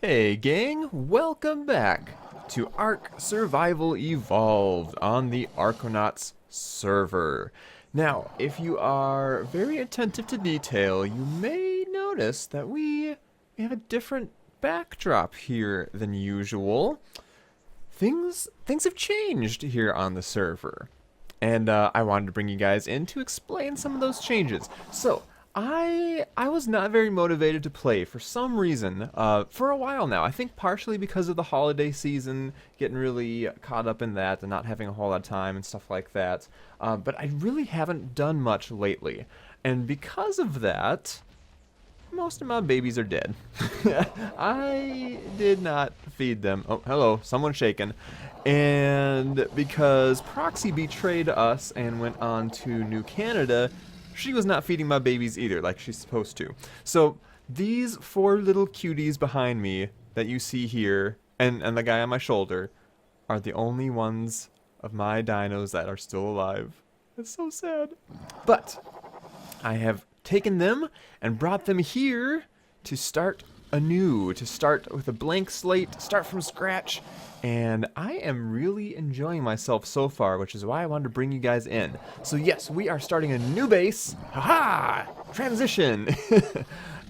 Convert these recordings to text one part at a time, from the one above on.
Hey gang, welcome back to Ark Survival Evolved on the ARKonauts server. Now, if you are very attentive to detail, you may notice that we have a different backdrop here than usual. Things have changed here on the server, and I wanted to bring you guys in to explain some of those changes. So, I was not very motivated to play for some reason for a while now. I think partially because of the holiday season, getting really caught up in that and not having a whole lot of time and stuff like that. But I really haven't done much lately. And because of that, most of my babies are dead. I did not feed them. Oh, hello, someone's shaking. And because Proxy betrayed us and went on to New Canada, she was not feeding my babies either, like she's supposed to. So these four little cuties behind me that you see here, and the guy on my shoulder, are the only ones of my dinos that are still alive. It's so sad. But I have taken them and brought them here to start anew, to start with a blank slate, start from scratch. And I am really enjoying myself so far, which is why I wanted to bring you guys in. So yes, we are starting a new base. Haha! Transition!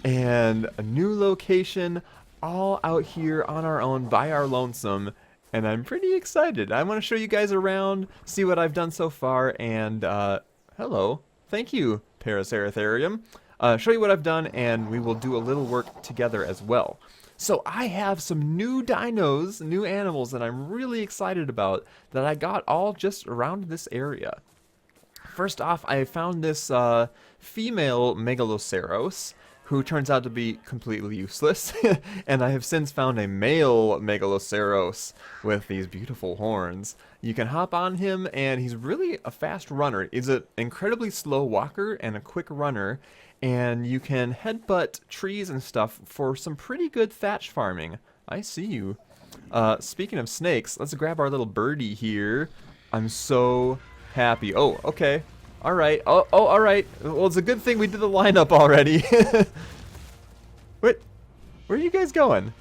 And a new location, all out here on our own by our lonesome. And I'm pretty excited. I want to show you guys around, see what I've done so far, and hello. Thank you, Paraceratherium. Show you what I've done, and we will do a little work together as well. So I have some new dinos, new animals that I'm really excited about that I got all just around this area. First off, I found this female Megaloceros, who turns out to be completely useless. And I have since found a male Megaloceros with these beautiful horns. You can hop on him, and he's really a fast runner. He's an incredibly slow walker and a quick runner. And you can headbutt trees and stuff for some pretty good thatch farming. I see you. Speaking of snakes, let's grab our little birdie here. I'm so happy. Oh, okay. Alright. Oh, alright. Well, it's a good thing we did the lineup already. Wait, where are you guys going?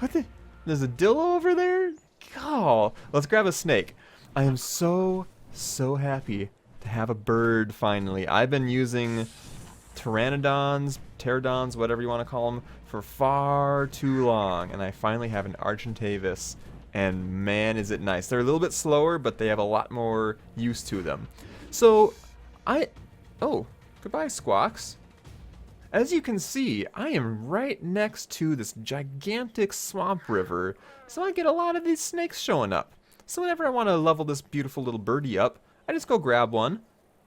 What the? There's a dillo over there? Oh, let's grab a snake. I am so happy to have a bird finally. I've been using pterodons, whatever you want to call them, for far too long, and I finally have an Argentavis, and man is it nice. They're a little bit slower, but they have a lot more use to them. So oh, goodbye Squawks. As you can see, I am right next to this gigantic swamp river, so I get a lot of these snakes showing up. So whenever I want to level this beautiful little birdie up, I just go grab one.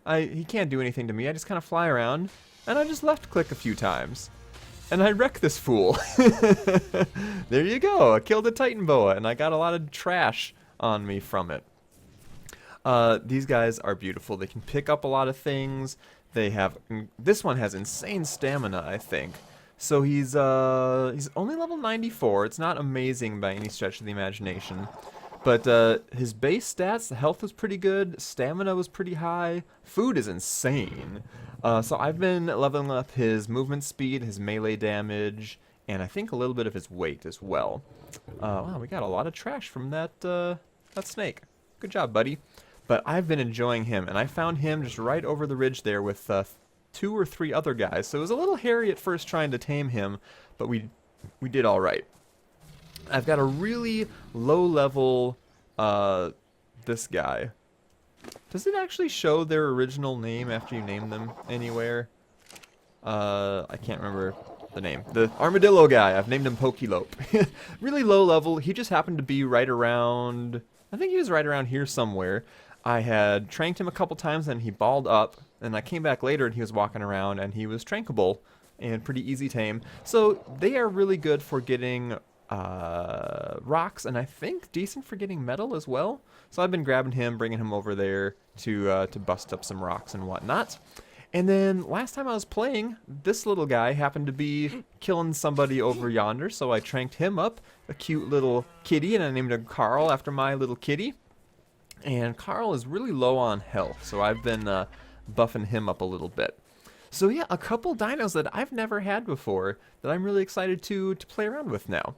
He can't do anything to me. I just kind of fly around, and I just left click a few times. And I wreck this fool. There you go. I killed a Titan boa, and I got a lot of trash on me from it. These guys are beautiful. They can pick up a lot of things. They have... This one has insane stamina, I think. So he's only level 94. It's not amazing by any stretch of the imagination. But his base stats, the health was pretty good, stamina was pretty high, food is insane. So I've been leveling up his movement speed, his melee damage, and I think a little bit of his weight as well. Wow, we got a lot of trash from that snake. Good job, buddy. But I've been enjoying him, and I found him just right over the ridge there with 2 or 3 other guys. So it was a little hairy at first trying to tame him, but we did all right. I've got a really low level, this guy. Does it actually show their original name after you name them anywhere? I can't remember the name. The armadillo guy, I've named him Pokelope. Really low level, he just happened to be right around, I think he was right around here somewhere. I had tranked him a couple times and he balled up, and I came back later and he was walking around and he was trankable and pretty easy tame. So they are really good for getting rocks, and I think decent for getting metal as well. So I've been grabbing him, bringing him over there to bust up some rocks and whatnot. And then last time I was playing, this little guy happened to be killing somebody over yonder, so I tranked him up, a cute little kitty, and I named him Carl after my little kitty. And Carl is really low on health, so I've been buffing him up a little bit. So yeah, a couple dinos that I've never had before that I'm really excited to play around with now.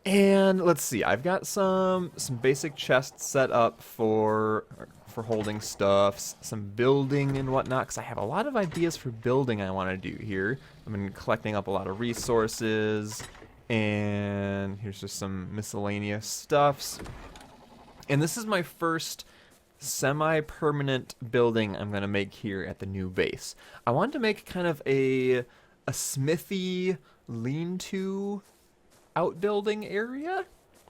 And let's see, I've got some basic chests set up for holding stuff, some building and whatnot, because I have a lot of ideas for building I want to do here. I've been collecting up a lot of resources, and here's just some miscellaneous stuffs. And this is my first semi-permanent building I'm going to make here at the new base. I wanted to make kind of a smithy lean-to outbuilding area,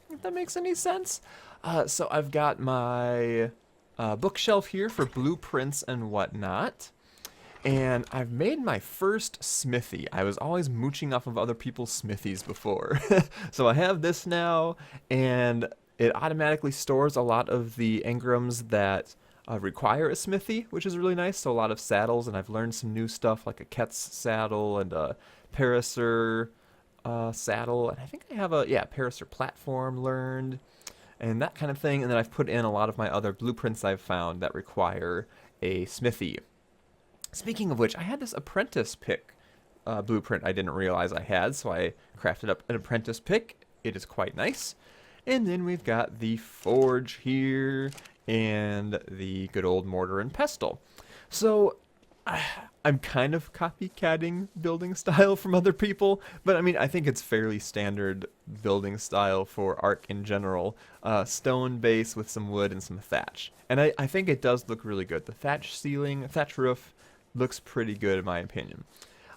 if that makes any sense. So I've got my bookshelf here for blueprints and whatnot. And I've made my first smithy. I was always mooching off of other people's smithies before. So I have this now, and it automatically stores a lot of the engrams that require a smithy, which is really nice. So a lot of saddles, and I've learned some new stuff like a Ket's saddle and a Parasaur saddle, and I think I have a Parasaur platform learned, and that kind of thing. And then I've put in a lot of my other blueprints I've found that require a smithy. Speaking of which, I had this apprentice pick blueprint I didn't realize I had, so I crafted up an apprentice pick. It is quite nice. And then we've got the forge here and the good old mortar and pestle. So I'm kind of copycatting building style from other people, but I mean, I think it's fairly standard building style for Ark in general. Stone base with some wood and some thatch. And I think it does look really good. The thatch ceiling, thatch roof looks pretty good in my opinion.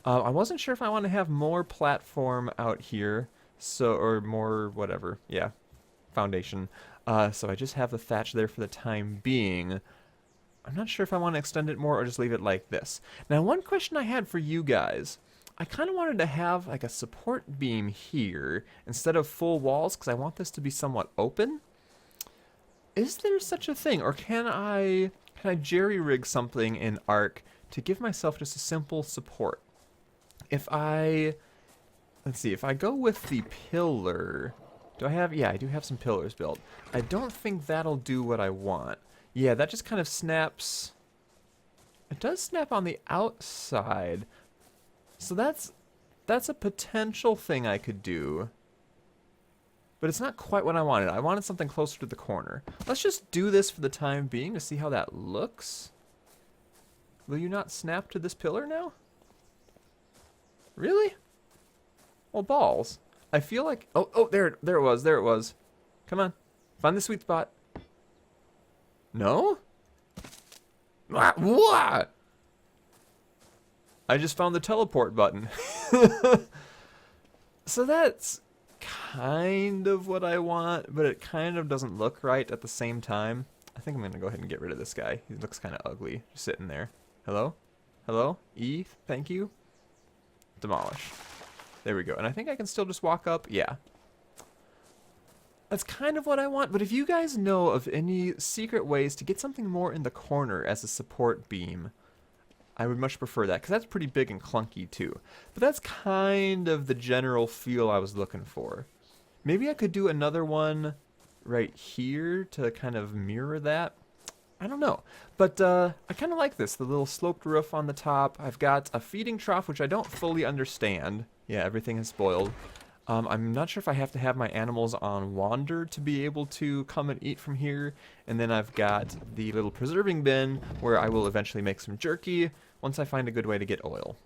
I wasn't sure if I want to have more platform out here, or more whatever, foundation. So I just have the thatch there for the time being. I'm not sure if I want to extend it more or just leave it like this. Now, one question I had for you guys, I kind of wanted to have like a support beam here instead of full walls because I want this to be somewhat open. Is there such a thing, or can I jerry-rig something in Ark to give myself just a simple support? Let's see, if I go with the pillar, do I have, I do have some pillars built. I don't think that'll do what I want. Yeah, that just kind of snaps. It does snap on the outside. So that's a potential thing I could do. But it's not quite what I wanted. I wanted something closer to the corner. Let's just do this for the time being to see how that looks. Will you not snap to this pillar now? Really? Well, balls. I feel like... Oh, there it was. Come on. Find the sweet spot. No? What? I just found the teleport button. So that's kind of what I want, but it kind of doesn't look right at the same time. I think I'm going to go ahead and get rid of this guy. He looks kind of ugly, just sitting there. Hello? Hello? E, thank you. Demolish. There we go. And I think I can still just walk up. Yeah. That's kind of what I want, but if you guys know of any secret ways to get something more in the corner as a support beam, I would much prefer that, because that's pretty big and clunky too. But that's kind of the general feel I was looking for. Maybe I could do another one right here to kind of mirror that. I don't know, but I kind of like this, the little sloped roof on the top. I've got a feeding trough, which I don't fully understand. Yeah, everything is spoiled. I'm not sure if I have to have my animals on wander to be able to come and eat from here. And then I've got the little preserving bin where I will eventually make some jerky once I find a good way to get oil.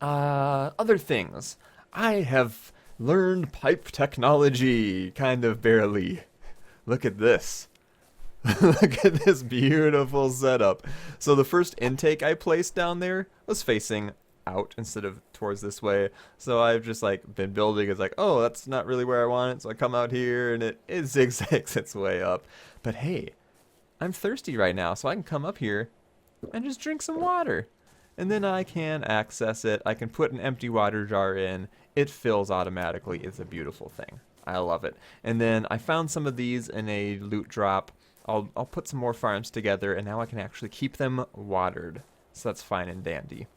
Other things. I have learned pipe technology, kind of barely. Look at this. Look at this beautiful setup. So the first intake I placed down there was facing out instead of towards this way, so I've just like been building. It's like, oh, that's not really where I want it, so I come out here and it zigzags its way up. But hey, I'm thirsty right now, so I can come up here and just drink some water, and then I can access it. I can put an empty water jar in, it fills automatically. It's a beautiful thing. I love it. And then I found some of these in a loot drop. I'll put some more farms together, and now I can actually keep them watered, so that's fine and dandy.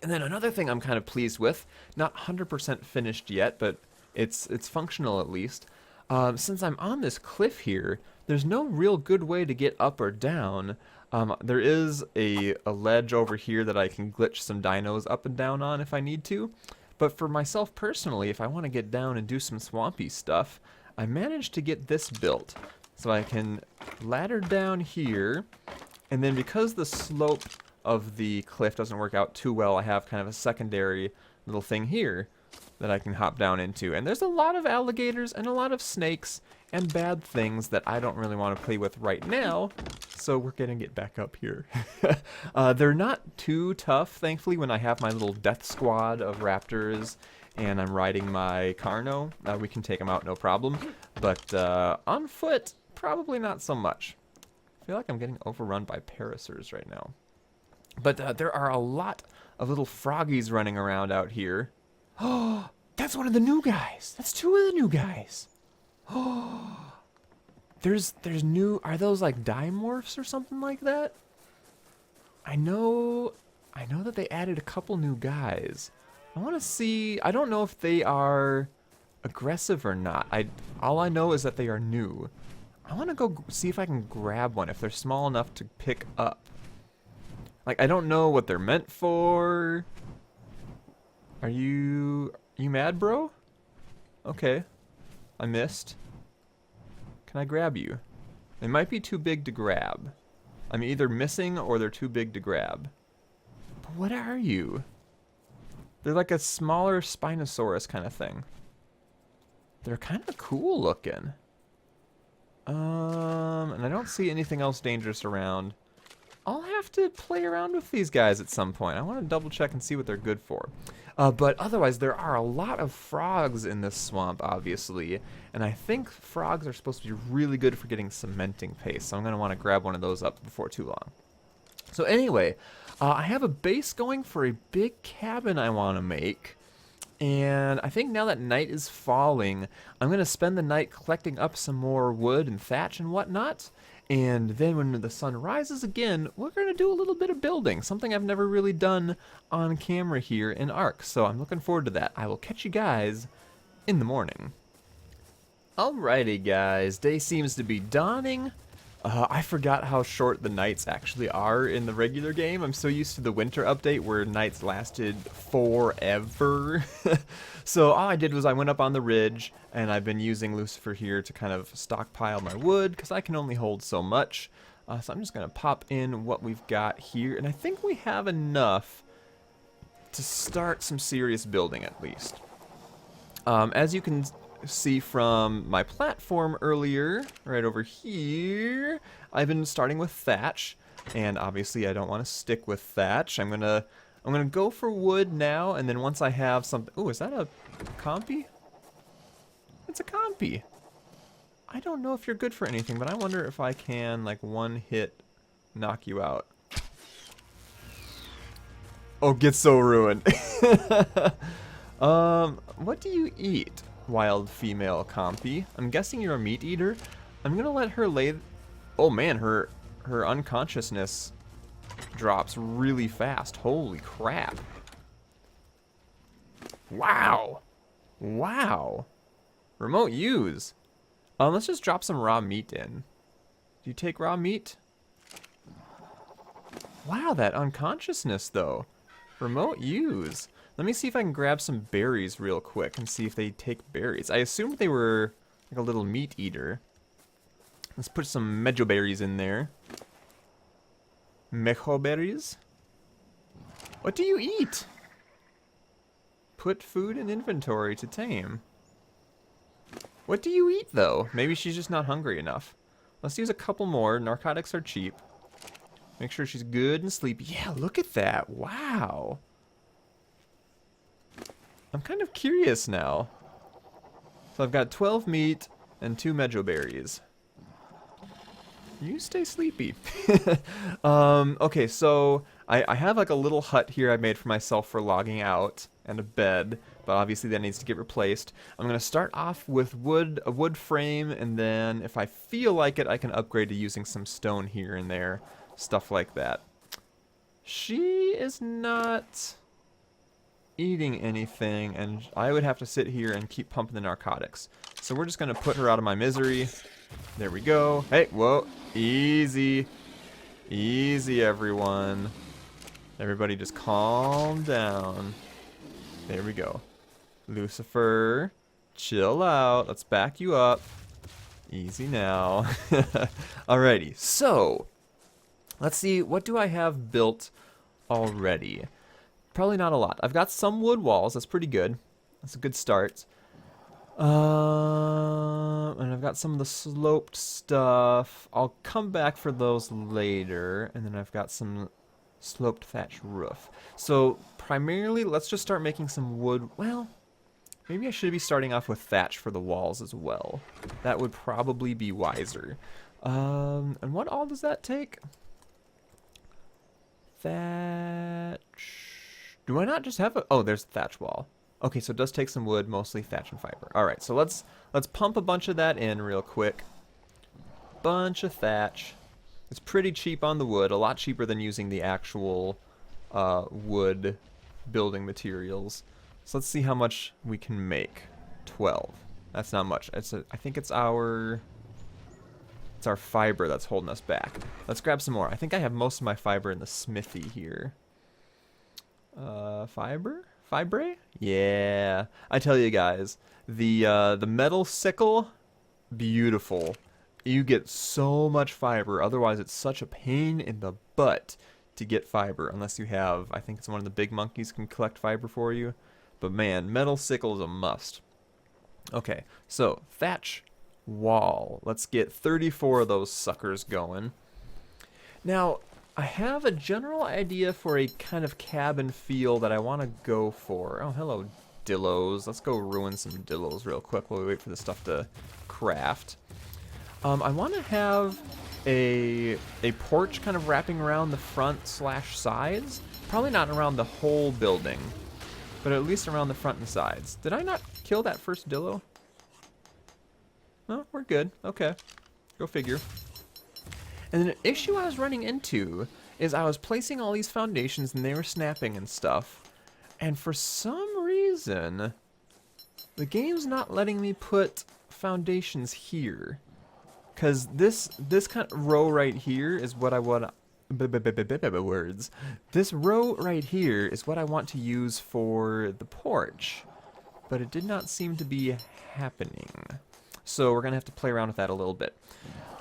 And then another thing I'm kind of pleased with, not 100% finished yet, but it's functional at least. Since I'm on this cliff here, there's no real good way to get up or down. There is a ledge over here that I can glitch some dinos up and down on if I need to. But for myself personally, if I want to get down and do some swampy stuff, I managed to get this built. So I can ladder down here, and then because the slope of the cliff doesn't work out too well, I have kind of a secondary little thing here that I can hop down into. And there's a lot of alligators and a lot of snakes and bad things that I don't really want to play with right now, so we're gonna get back up here. They're not too tough, thankfully, when I have my little death squad of raptors and I'm riding my Carno. We can take them out no problem, but on foot, probably not so much. I feel like I'm getting overrun by parasers right now. But there are a lot of little froggies running around out here. Oh, that's one of the new guys. That's two of the new guys. Oh, there's new. Are those like dimorphs or something like that? I know that they added a couple new guys. I want to see. I don't know if they are aggressive or not. All I know is that they are new. I want to go see if I can grab one if they're small enough to pick up. Like, I don't know what they're meant for. Are you mad, bro? Okay. I missed. Can I grab you? They might be too big to grab. I'm either missing or they're too big to grab. But what are you? They're like a smaller Spinosaurus kind of thing. They're kind of cool looking. And I don't see anything else dangerous around. I'll have to play around with these guys at some point. I want to double check and see what they're good for. But otherwise, there are a lot of frogs in this swamp, obviously. And I think frogs are supposed to be really good for getting cementing paste. So I'm going to want to grab one of those up before too long. So anyway, I have a base going for a big cabin I want to make. And I think now that night is falling, I'm going to spend the night collecting up some more wood and thatch and whatnot. And then when the sun rises again, we're going to do a little bit of building, something I've never really done on camera here in Ark. So I'm looking forward to that. I will catch you guys in the morning. Alrighty guys, day seems to be dawning. I forgot how short the nights actually are in the regular game. I'm so used to the winter update where nights lasted forever. So all I did was I went up on the ridge, and I've been using Lucifer here to kind of stockpile my wood, because I can only hold so much. So I'm just going to pop in what we've got here, and I think we have enough to start some serious building at least. As you can see from my platform earlier, right over here, I've been starting with thatch, and obviously I don't want to stick with thatch. I'm gonna go for wood now, and then once I have something. Oh, is that a compy? It's a compy. I don't know if you're good for anything, but I wonder if I can, like, one hit knock you out. Oh, get so ruined. What do you eat, wild female compy? I'm guessing you're a meat eater. I'm gonna let her lay. Oh man, her unconsciousness drops really fast. Holy crap. Wow. Wow. Remote use. Let's just drop some raw meat in. Do you take raw meat? Wow, that unconsciousness though. Remote use. Let me see if I can grab some berries real quick and see if they take berries. I assumed they were like a little meat eater. Let's put some mejo berries in there. Mejo berries? What do you eat? Put food in inventory to tame. What do you eat though? Maybe she's just not hungry enough. Let's use a couple more. Narcotics are cheap. Make sure she's good and sleepy. Yeah, look at that. Wow. I'm kind of curious now. So I've got 12 meat and 2 mejo berries. You stay sleepy. Okay, so I have like a little hut here I made for myself for logging out and a bed, but obviously that needs to get replaced. I'm going to start off with a wood frame, and then if I feel like it, I can upgrade to using some stone here and there, stuff like that. She is not eating anything, and I would have to sit here and keep pumping the narcotics. So we're just going to put her out of my misery. There we go. Hey, whoa. Easy. Easy, everyone. Everybody just calm down. There we go. Lucifer, chill out. Let's back you up. Easy now. Alrighty, so let's see, what do I have built already? Probably not a lot. I've got some wood walls. That's pretty good. That's a good start. And I've got some of the sloped stuff. I'll come back for those later. And then I've got some sloped thatch roof. So primarily, let's just start making some wood. Well, maybe I should be starting off with thatch for the walls as well. That would probably be wiser. And what all does that take? Thatch. Do I not just have a... Oh, there's the thatch wall. Okay, so it does take some wood, mostly thatch and fiber. All right, so let's pump a bunch of that in real quick. Bunch of thatch. It's pretty cheap on the wood, a lot cheaper than using the actual wood building materials. So let's see how much we can make. 12. That's not much. I think it's our fiber that's holding us back. Let's grab some more. I think I have most of my fiber in the smithy here. Fiber? Fibre? Yeah. I tell you guys, the metal sickle, beautiful. You get so much fiber. Otherwise, it's such a pain in the butt to get fiber. Unless you have, I think it's one of the big monkeys can collect fiber for you. But man, metal sickle is a must. Okay, so thatch wall. Let's get 34 of those suckers going. Now, I have a general idea for a kind of cabin feel that I want to go for. Oh, hello, dillos. Let's go ruin some dillos real quick while we wait for the stuff to craft. I want to have a porch kind of wrapping around the front / sides. Probably not around the whole building, but at least around the front and sides. Did I not kill that first dillo? No, we're good. Okay. Go figure. And an issue I was running into is I was placing all these foundations and they were snapping and stuff. And for some reason, the game's not letting me put foundations here. Because this kind of row right here is what I want. Words. This row right here is what I want to use for the porch. But it did not seem to be happening. So we're going to have to play around with that a little bit.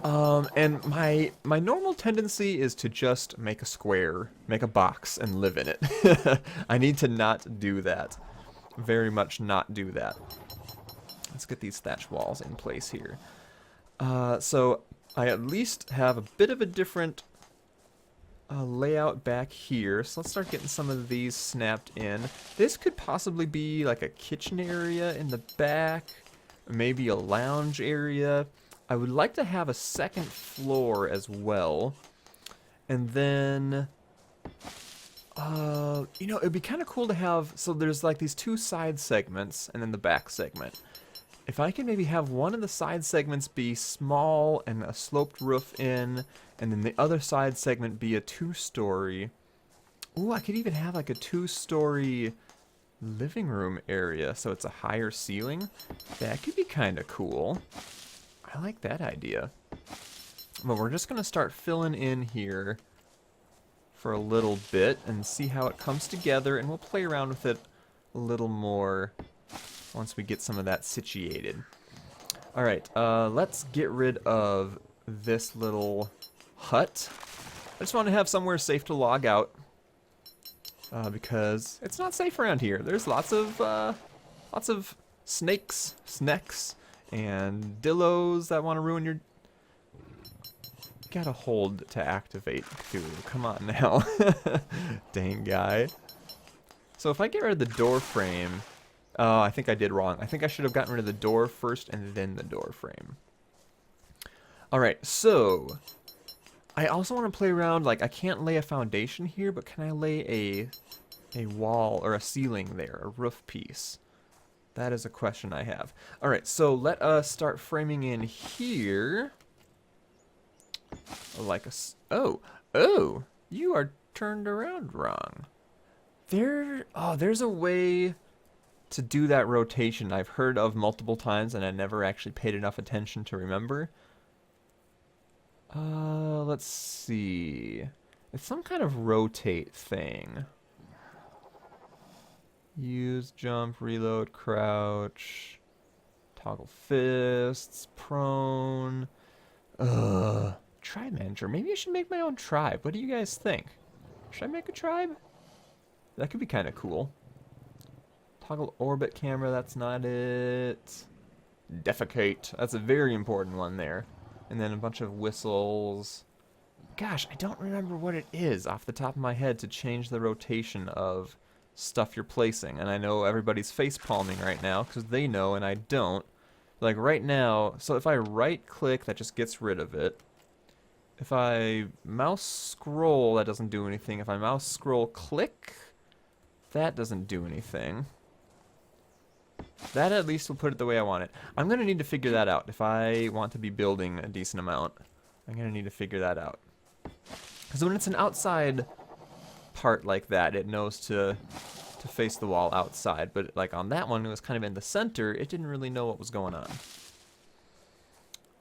And my normal tendency is to just make a square, make a box, and live in it. I need to not do that. Very much not do that. Let's get these thatch walls in place here. So I at least have a bit of a different layout back here. So let's start getting some of these snapped in. This could possibly be like a kitchen area in the back, maybe a lounge area. I would like to have a second floor as well. And then, you know, it'd be kind of cool to have, so there's like these two side segments and then the back segment. If I can maybe have one of the side segments be small and a sloped roof in, and then the other side segment be a 2-story. Ooh, I could even have like a 2-story living room area, so it's a higher ceiling. That could be kind of cool. I like that idea. But we're just going to start filling in here for a little bit and see how it comes together, and we'll play around with it a little more once we get some of that situated. Alright, let's get rid of this little hut. I just want to have somewhere safe to log out, because it's not safe around here. There's lots of snakes, and dillos that want to ruin your... Gotta hold to activate, too. Come on now. Dang guy. So if I get rid of the door frame... I think I did wrong. I think I should have gotten rid of the door first and then the door frame. Alright, so... I also want to play around, like, I can't lay a foundation here, but can I lay a wall or a ceiling there, a roof piece? That is a question I have. Alright, so let us start framing in here. Like a... Oh, you are turned around wrong. There's a way to do that rotation I've heard of multiple times and I never actually paid enough attention to remember. Let's see. It's some kind of rotate thing. Use, jump, reload, crouch, toggle fists, prone. Tribe manager. Maybe I should make my own tribe. What do you guys think? Should I make a tribe? That could be kind of cool. Toggle orbit camera, that's not it. Defecate. That's a very important one there. And then a bunch of whistles. Gosh, I don't remember what it is off the top of my head to change the rotation of stuff you're placing. And I know everybody's face palming right now because they know and I don't. Like right now, so if I right click, that just gets rid of it. If I mouse scroll, that doesn't do anything. If I mouse scroll click, that doesn't do anything. That at least will put it the way I want it. I'm going to need to figure that out. If I want to be building a decent amount, I'm going to need to figure that out. Because when it's an outside part like that, it knows to face the wall outside. But like on that one, it was kind of in the center. It didn't really know what was going on.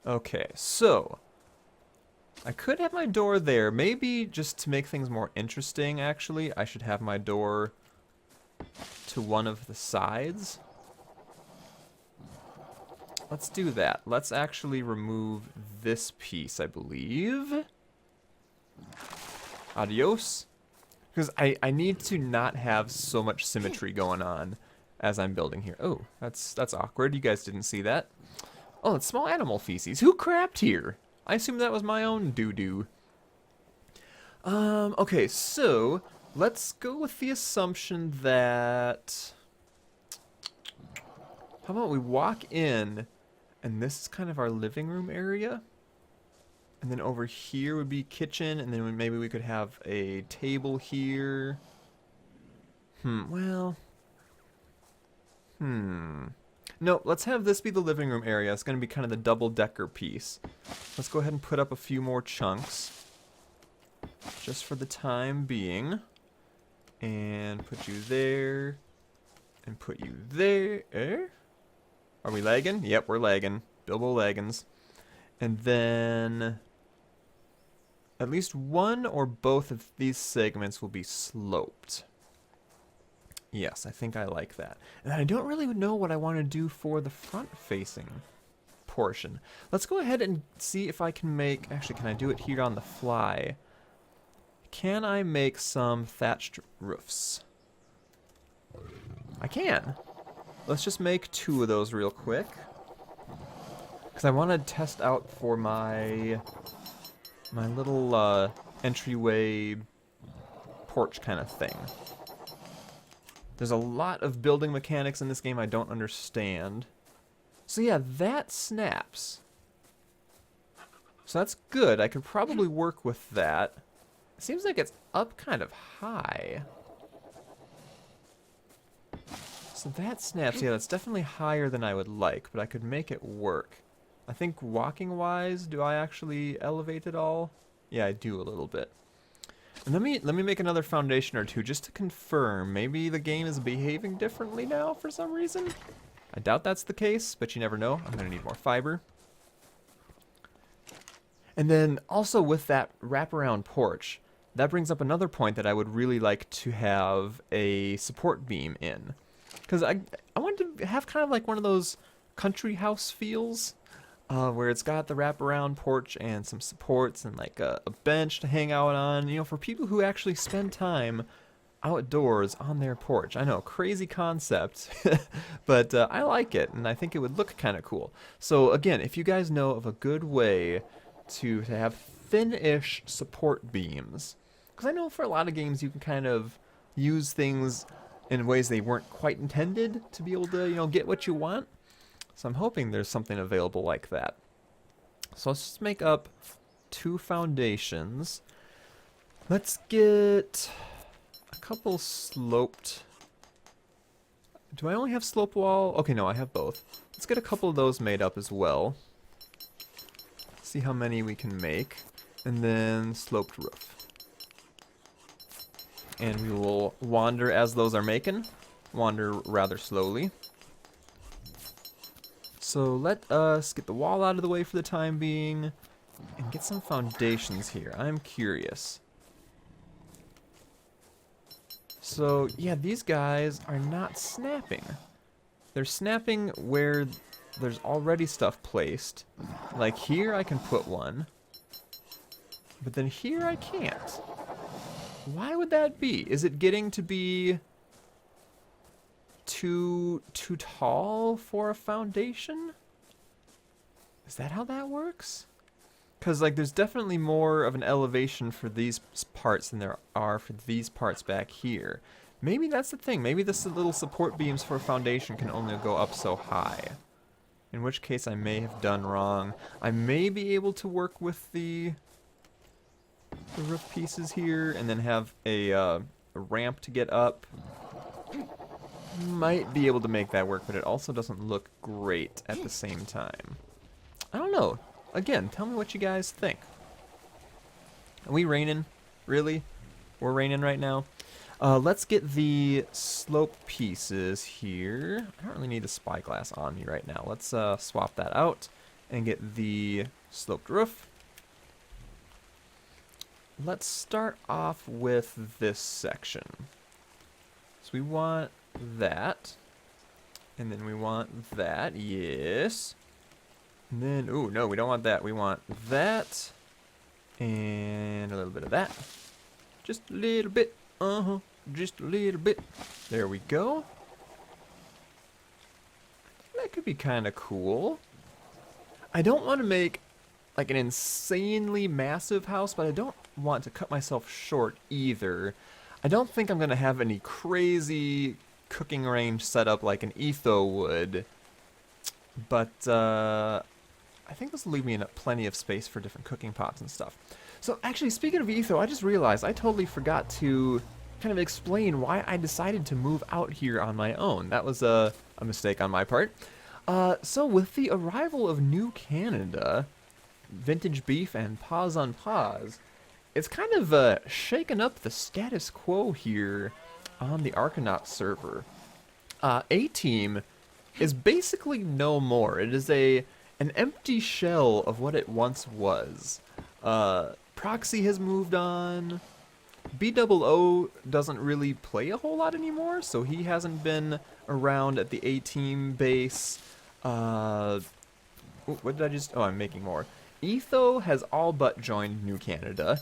Okay, so I could have my door there. Maybe just to make things more interesting, actually, I should have my door to one of the sides. Let's do that. Let's actually remove this piece, I believe. Adios. Because I need to not have so much symmetry going on as I'm building here. Oh, that's awkward. You guys didn't see that. Oh, it's small animal feces. Who crapped here? I assume that was my own doo-doo. Okay, so let's go with the assumption that... How about we walk in, and this is kind of our living room area? And then over here would be kitchen, and then maybe we could have a table here. No, let's have this be the living room area. It's going to be kind of the double-decker piece. Let's go ahead and put up a few more chunks. Just for the time being. And put you there. And put you there. Are we lagging? Yep, we're lagging. Bilbo Laggins. And then at least one or both of these segments will be sloped. Yes, I think I like that. And I don't really know what I want to do for the front-facing portion. Let's go ahead and see if I can make... Actually, can I do it here on the fly? Can I make some thatched roofs? I can. Let's just make 2 of those real quick. Because I want to test out for my little entryway porch kind of thing. There's a lot of building mechanics in this game I don't understand. So yeah, that snaps. So that's good. I could probably work with that. It seems like it's up kind of high. So that snaps. Yeah, that's definitely higher than I would like, but I could make it work. I think walking-wise, do I actually elevate it all? Yeah, I do a little bit. And let me make another foundation or 2 just to confirm. Maybe the game is behaving differently now for some reason. I doubt that's the case, but you never know. I'm going to need more fiber. And then also with that wraparound porch, that brings up another point that I would really like to have a support beam in. Because I want to have kind of like one of those country house feels. Where it's got the wraparound porch and some supports and like a bench to hang out on, you know, for people who actually spend time outdoors on their porch. I know, crazy concept, but I like it, and I think it would look kind of cool. So again, if you guys know of a good way to have thin-ish support beams, because I know for a lot of games you can kind of use things in ways they weren't quite intended to be able to, you know, get what you want. So I'm hoping there's something available like that. So let's just make up 2 foundations. Let's get a couple sloped. Do I only have slope wall? Okay, no, I have both. Let's get a couple of those made up as well. See how many we can make. And then sloped roof. and we will wander as those are making. Wander rather slowly. So let us get the wall out of the way for the time being and get some foundations here. I'm curious. So, yeah, these guys are not snapping. They're snapping where there's already stuff placed. Like here I can put one, but then here I can't. Why would that be? Is it getting to be too tall for a foundation? Is that how that works? Because, like, there's definitely more of an elevation for these parts than there are for these parts back here. Maybe that's the thing. Maybe this little support beams for a foundation can only go up so high. In which case I may have done wrong. I may be able to work with the roof pieces here and then have a ramp to get up. Might be able to make that work, but it also doesn't look great at the same time. I don't know. Again, tell me what you guys think. Are we raining? Really? We're raining right now? Let's get the slope pieces here. I don't really need the spyglass on me right now. Let's swap that out and get the sloped roof. Let's start off with this section. So we want that. And then we want that. Yes. And then, ooh, no, we don't want that. We want that. And a little bit of that. Just a little bit. Just a little bit. There we go. That could be kind of cool. I don't want to make like an insanely massive house, but I don't want to cut myself short either. I don't think I'm going to have any crazy cooking range set up like an Etho would. But I think this will leave me in plenty of space for different cooking pots and stuff. So actually, speaking of Etho, I just realized I totally forgot to kind of explain why I decided to move out here on my own. That was a mistake on my part. So with the arrival of New Canada, Vintage Beef and Paws on Paws, it's kind of shaken up the status quo here on the ARKonauts server. A-Team is basically no more. It is an empty shell of what it once was. Proxy has moved on. BOO doesn't really play a whole lot anymore, so he hasn't been around at the A-Team base. What did I just... Oh, I'm making more. Etho has all but joined New Canada,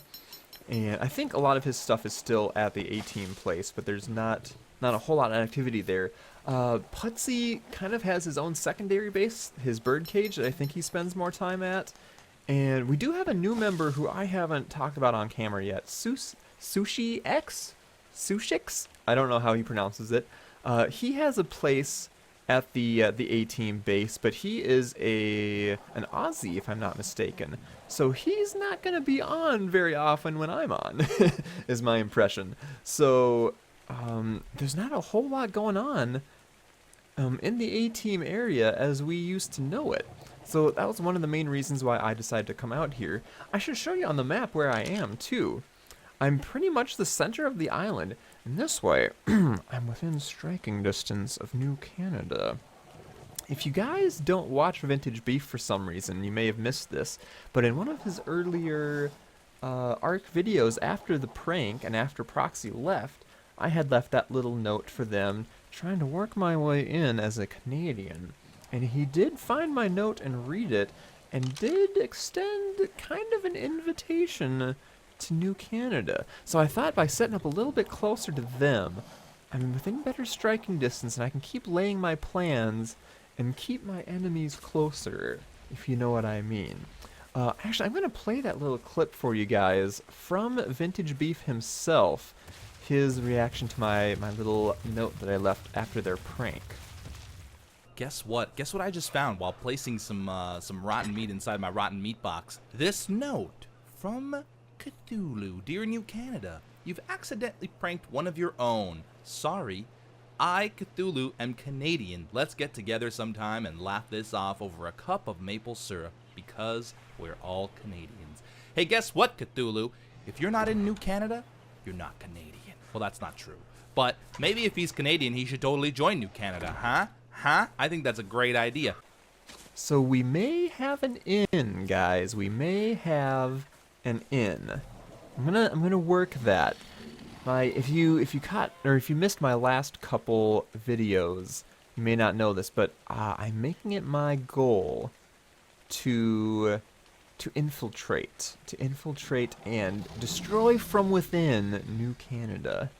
and I think a lot of his stuff is still at the A-Team place, but there's not a whole lot of activity there. Putsy kind of has his own secondary base, his birdcage, that I think he spends more time at. And we do have a new member who I haven't talked about on camera yet. Sushi X? Sushix? I don't know how he pronounces it. He has a place at the A-Team base, but he is an Aussie, if I'm not mistaken. So he's not going to be on very often when I'm on, is my impression. So there's not a whole lot going on in the A-Team area as we used to know it. So that was one of the main reasons why I decided to come out here. I should show you on the map where I am, too. I'm pretty much the center of the island, and this way, I'm within striking distance of New Canada. If you guys don't watch Vintage Beef for some reason, you may have missed this, but in one of his earlier ARK videos after the prank and after Proxy left, I had left that little note for them, trying to work my way in as a Canadian. And he did find my note and read it, and did extend kind of an invitation to New Canada. So I thought by setting up a little bit closer to them, I'm within better striking distance, and I can keep laying my plans and keep my enemies closer, if you know what I mean. Actually, I'm going to play that little clip for you guys from Vintage Beef himself, his reaction to my little note that I left after their prank. Guess what? Guess what I just found while placing some rotten meat inside my rotten meat box? This note from Cthulhu. Dear New Canada, you've accidentally pranked one of your own. Sorry. I, Cthulhu, am Canadian. Let's get together sometime and laugh this off over a cup of maple syrup, because we're all Canadians. Hey, guess what, Cthulhu? If you're not in New Canada, you're not Canadian. Well, that's not true. But maybe if he's Canadian, he should totally join New Canada, huh? Huh? I think that's a great idea. So we may have an inn, guys. We may have an inn. I'm gonna work that. If you caught or if you missed my last couple videos, you may not know this, but I'm making it my goal to infiltrate and destroy from within New Canada.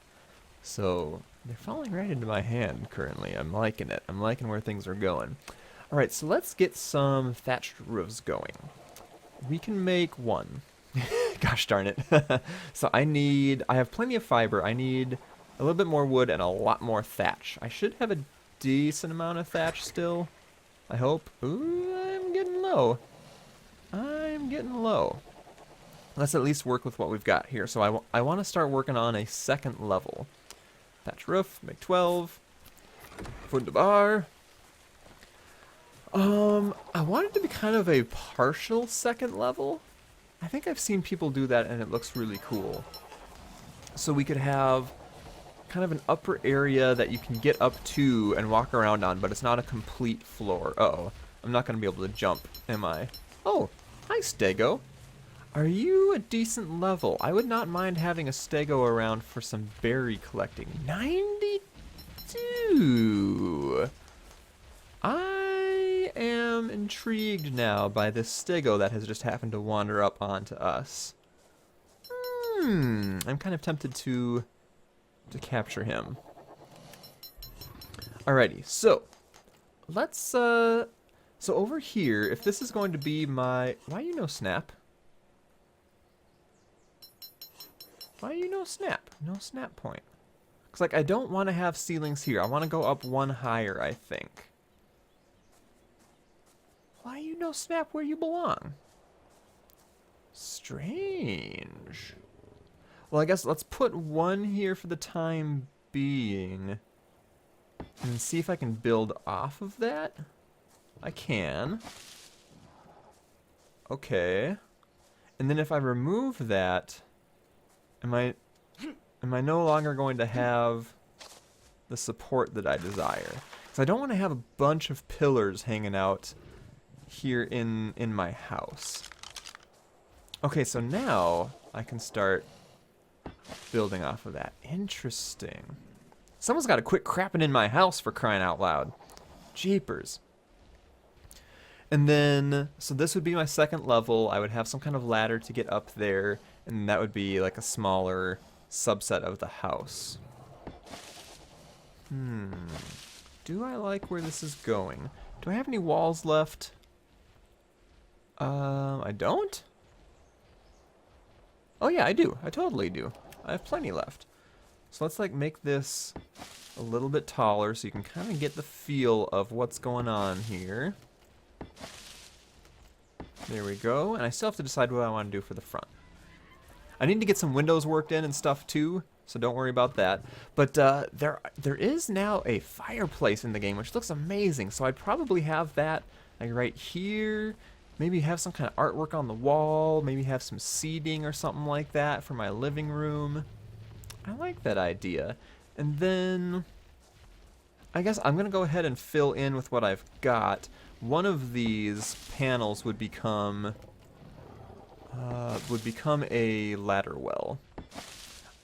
So they're falling right into my hand currently. I'm liking it. I'm liking where things are going. All right, so let's get some thatched roofs going. We can make one. Gosh darn it. So I have plenty of fiber. I need a little bit more wood and a lot more thatch. I should have a decent amount of thatch still. I hope. Ooh, I'm getting low. I'm getting low. Let's at least work with what we've got here. So I want to start working on a second level. Thatch roof, make 12. Foot to bar. I want it to be kind of a partial second level. I think I've seen people do that and it looks really cool. So we could have kind of an upper area that you can get up to and walk around on, but it's not a complete floor. Uh-oh. I'm not going to be able to jump, am I? Oh, hi Stego. Are you a decent level? I would not mind having a Stego around for some berry collecting. 92! I am intrigued now by this Stego that has just happened to wander up onto us. I'm kind of tempted to capture him. Alrighty, so let's so over here, if this is going to be my why you no snap? Why you no snap? No snap point. Cause like I don't want to have ceilings here. I want to go up one higher, I think. Why you no snap where you belong? Strange. Well, I guess let's put one here for the time being. And see if I can build off of that. I can. Okay. And then if I remove that, am I no longer going to have the support that I desire? Because I don't want to have a bunch of pillars hanging out here in my house. Okay, so now I can start building off of that. Interesting. Someone's got to quit crapping in my house, for crying out loud. Jeepers. And then, so this would be my second level. I would have some kind of ladder to get up there, and that would be like a smaller subset of the house. Do I like where this is going? Do I have any walls left? I don't? Oh yeah, I do. I totally do. I have plenty left. So let's like make this a little bit taller so you can kind of get the feel of what's going on here. There we go. And I still have to decide what I want to do for the front. I need to get some windows worked in and stuff too, so don't worry about that. But there is now a fireplace in the game, which looks amazing. So I'd probably have that like right here. Maybe have some kind of artwork on the wall. Maybe have some seating or something like that for my living room. I like that idea. And then I guess I'm going to go ahead and fill in with what I've got. One of these panels would become a ladder well.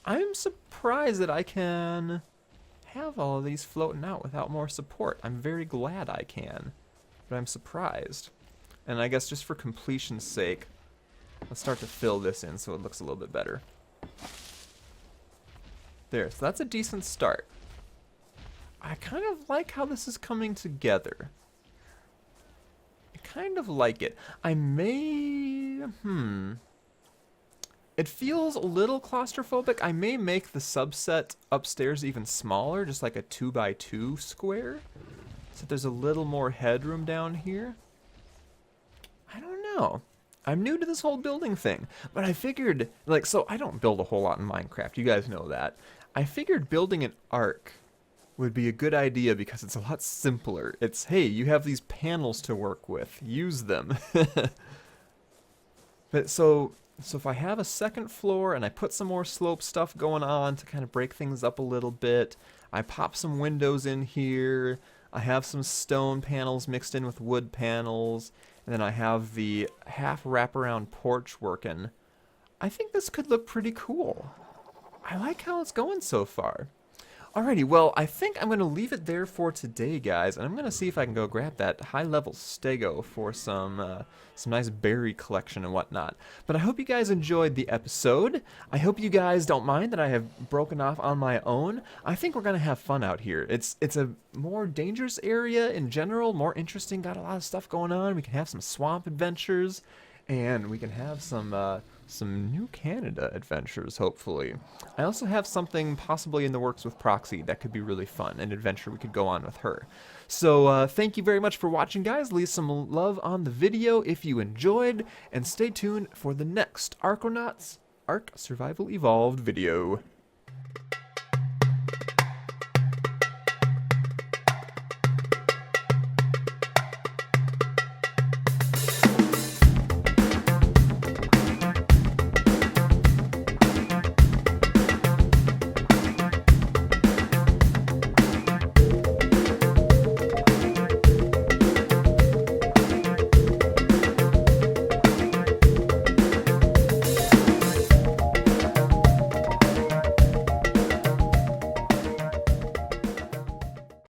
I'm surprised that I can have all of these floating out without more support. I'm very glad I can, but I'm surprised. And I guess just for completion's sake, let's start to fill this in so it looks a little bit better. There, so that's a decent start. I kind of like how this is coming together. I kind of like it. I may, It feels a little claustrophobic. I may make the subset upstairs even smaller, just like a 2x2 square. So there's a little more headroom down here. I don't know. I'm new to this whole building thing, but I figured, like, so I don't build a whole lot in Minecraft. You guys know that. I figured building an Ark would be a good idea because it's a lot simpler. It's, hey, you have these panels to work with. Use them. But so So if I have a second floor and I put some more slope stuff going on to kind of break things up a little bit, I pop some windows in here, I have some stone panels mixed in with wood panels, and then I have the half wraparound porch working. I think this could look pretty cool. I like how it's going so far. Alrighty, well, I think I'm going to leave it there for today, guys, and I'm going to see if I can go grab that high-level stego for some nice berry collection and whatnot. But I hope you guys enjoyed the episode. I hope you guys don't mind that I have broken off on my own. I think we're going to have fun out here. It's a more dangerous area in general, more interesting, got a lot of stuff going on. We can have some swamp adventures, and we can have some New Canada adventures, hopefully. I also have something possibly in the works with Proxy that could be really fun, an adventure we could go on with her. So thank you very much for watching, guys. Leave some love on the video if you enjoyed, and stay tuned for the next ARKonauts Ark Survival Evolved video.